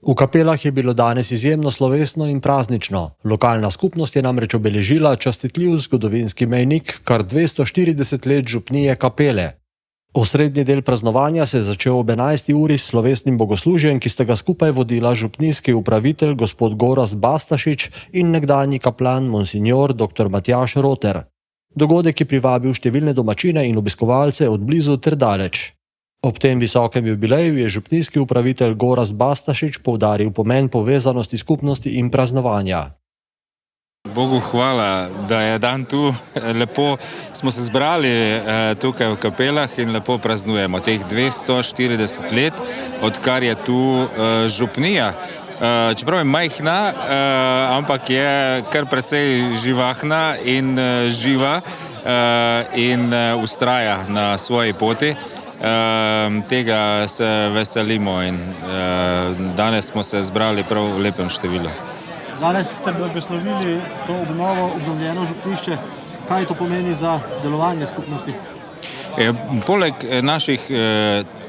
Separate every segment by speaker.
Speaker 1: V kapelah je bilo danes izjemno slovesno in praznično. Lokalna skupnost je namreč obeležila častitljiv zgodovinski mejnik kar 240 let župnije Kapele. Osrednji del praznovanja se je začel ob 11. uri s slovesnim bogoslužjem, ki sta ga skupaj vodila župnijski upravitelj gospod Gorazd Bastašič in nekdanji kaplan monsignor dr. Matjaž Roter. Dogodek je privabil številne domačine in obiskovalce od blizu ter daleč. Ob tem visokem jubileju je župnijski upravitelj Gorazd Bastašič poudaril pomen povezanosti skupnosti in praznovanja.
Speaker 2: Bogu hvala, da je dan tu. Lepo smo se zbrali tukaj v Kapelah in lepo praznujemo teh 240 let, odkar je tu župnija. Čeprav je majhna, ampak je kar precej živahna in živa in vztraja na svoji poti. Tega se veselimo in danes smo se zbrali prav v lepem številu.
Speaker 3: Danes ste blagoslovili to obnovljeno župnišče. Kaj to pomeni za delovanje skupnosti?
Speaker 2: Poleg naših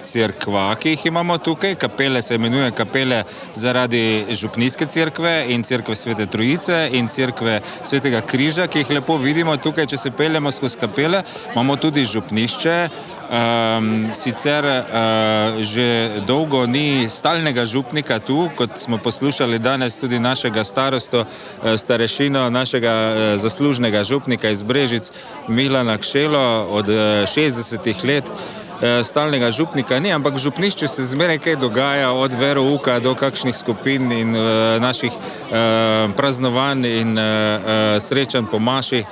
Speaker 2: cerkva, ki jih imamo tukaj, kapele se imenuje kapele zaradi župnijske cerkve in cerkve Svete Trojice in cerkve Svetega križa, ki jih lepo vidimo tukaj, če se peljemo skozi kapele. Imamo tudi župnišče. Sicer že dolgo ni stalnega župnika tu, kot smo poslušali danes tudi našega starešino, našega zaslužnega župnika iz Brežic, Milana Kšelo, od 60 let. Stalnega župnika ni, ampak v župnišču se zmeraj kaj dogaja, od verouka do kakšnih skupin in naših praznovanj in srečanj po maši,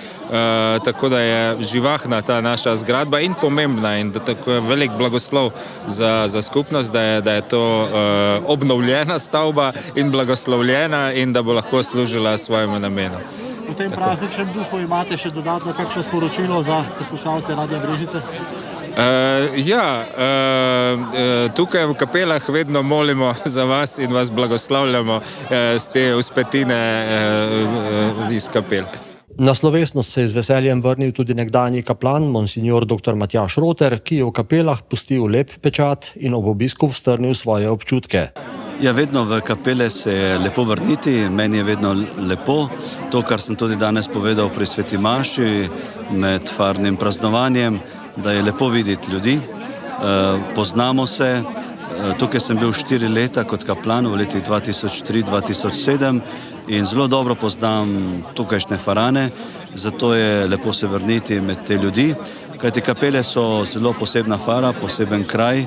Speaker 2: tako da je živahna ta naša zgradba in pomembna in da tako je velik blagoslov za skupnost, da je to obnovljena stavba in blagoslovljena in da bo lahko služila svojemu namenu.
Speaker 3: V tem prazničnem duhu imate še dodatno kakšno sporočilo za poslušalce Radia Brežice?
Speaker 2: Tukaj v Kapelah vedno molimo za vas in vas blagoslavljamo z te vzpetine iz Kapel.
Speaker 1: Na slovesnost se je z veseljem vrnil tudi nekdanji kaplan monsignor dr. Matjaž Roter, ki je v Kapelah pustil lep pečat in ob obisku strnil svoje občutke.
Speaker 4: Ja, vedno v Kapele se je lepo vrniti, meni je vedno lepo. To, kar sem tudi danes povedal pri Sveti maši med farnim praznovanjem, da je lepo videti ljudi, poznamo se. Tukaj sem bil 4 leta kot kaplan v letih 2003-2007 in zelo dobro poznam tukajšnje farane, zato je lepo se vrniti med te ljudi, kajti Kapele so zelo posebna fara, poseben kraj,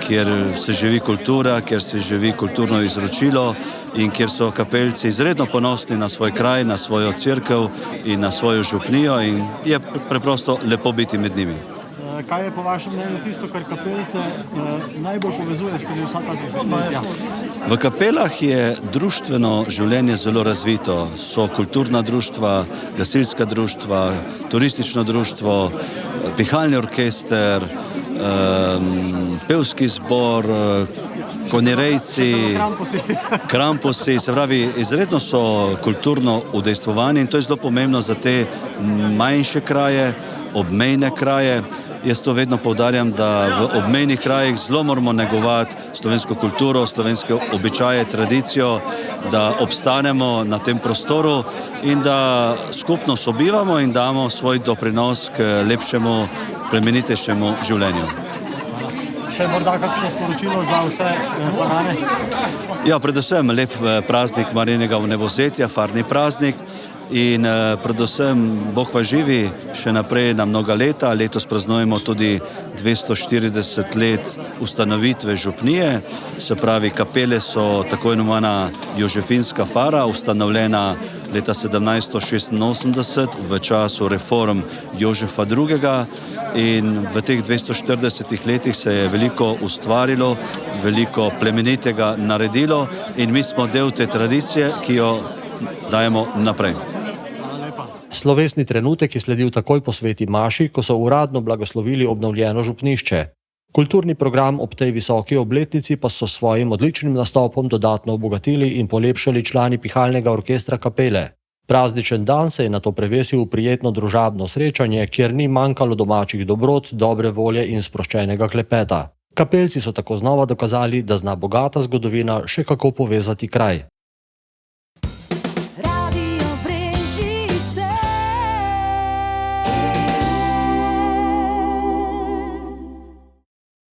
Speaker 4: kjer se živi kultura, kjer se živi kulturno izročilo in kjer so Kapeljci izredno ponosni na svoj kraj, na svojo cerkev in na svojo župnijo in je preprosto lepo biti med njimi.
Speaker 3: Kaj je po vašem mnenju tisto, kar Kapeljce najbolj povezuje skozi vsa ta desetletja?
Speaker 4: V Kapelah je društveno življenje zelo razvito. So kulturna društva, gasilska društva, turistično društvo, pihalni orkester, pevski zbor, konjerejci, krampusi, se pravi, izredno so kulturno udejstvovani in to je zelo pomembno za te manjše kraje, obmejne kraje. Jaz to vedno poudarjam, da v obmejnih krajih zelo moramo negovati slovensko kulturo, slovenske običaje, tradicijo, da obstanemo na tem prostoru in da skupno sobivamo in damo svoj doprinos k lepšemu, plemenitejšemu življenju.
Speaker 3: Še morda kakšno sporočilo za vse farane?
Speaker 4: Ja, predvsem lep praznik Marijinega vnebovzetja, farni praznik. In predvsem Bog vas živi še naprej na mnoga leta. Letos praznujemo tudi 240 let ustanovitve župnije. Se pravi, Kapele so tako imenovana jožefinska fara, ustanovljena leta 1786 v času reform Jožefa II. In v teh 240 letih se je veliko ustvarilo, veliko plemenitega naredilo in mi smo del te tradicije, ki jo dajemo naprej.
Speaker 1: Slovesni trenutek je sledil takoj po sveti maši, ko so uradno blagoslovili obnovljeno župnišče. Kulturni program ob tej visoki obletnici pa so s svojim odličnim nastopom dodatno obogatili in polepšali člani pihalnega orkestra Kapele. Prazničen dan se je nato prevesil v prijetno družabno srečanje, kjer ni manjkalo domačih dobrot, dobre volje in sproščenega klepeta. Kapelci so tako znova dokazali, da zna bogata zgodovina še kako povezati kraj.